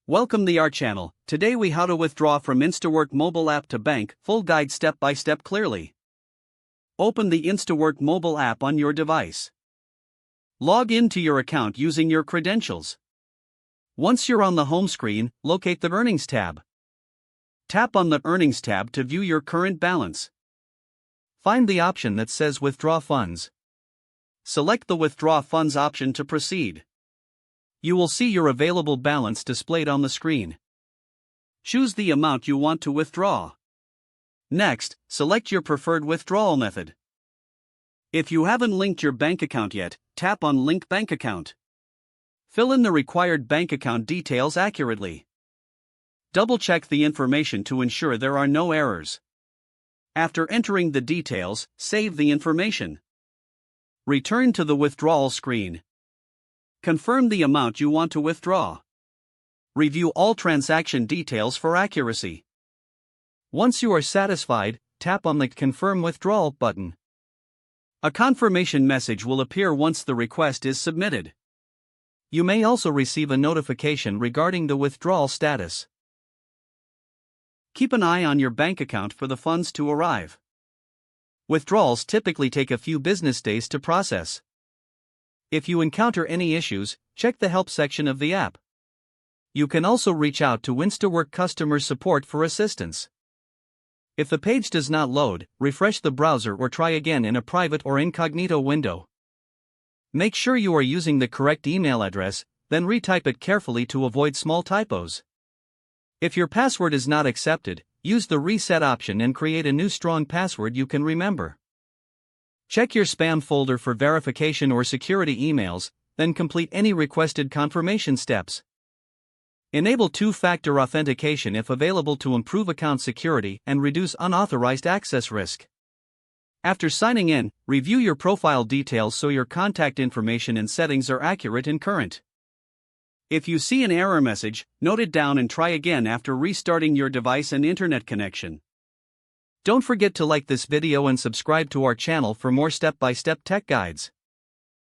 Welcome to our channel. Today we how to withdraw from Instawork mobile app to bank, full guide step by step clearly. Open the Instawork mobile app on your device. Log into your account using your credentials. Once you're on the home screen, locate the Earnings tab. Tap on the Earnings tab to view your current balance. Find the option that says Withdraw Funds. Select the Withdraw Funds option to proceed. You will see your available balance displayed on the screen. Choose the amount you want to withdraw. Next, select your preferred withdrawal method. If you haven't linked your bank account yet, tap on Link Bank Account. Fill in the required bank account details accurately. Double-check the information to ensure there are no errors. After entering the details, save the information. Return to the withdrawal screen. Confirm the amount you want to withdraw. Review all transaction details for accuracy. Once you are satisfied, tap on the Confirm Withdrawal button. A confirmation message will appear once the request is submitted. You may also receive a notification regarding the withdrawal status. Keep an eye on your bank account for the funds to arrive. Withdrawals typically take a few business days to process. If you encounter any issues, check the help section of the app. You can also reach out to Instawork customer support for assistance. If the page does not load, refresh the browser or try again in a private or incognito window. Make sure you are using the correct email address, then retype it carefully to avoid small typos. If your password is not accepted, use the reset option and create a new strong password you can remember. Check your spam folder for verification or security emails, then complete any requested confirmation steps. Enable two-factor authentication if available to improve account security and reduce unauthorized access risk. After signing in, review your profile details so your contact information and settings are accurate and current. If you see an error message, note it down and try again after restarting your device and internet connection. Don't forget to like this video and subscribe to our channel for more step-by-step tech guides.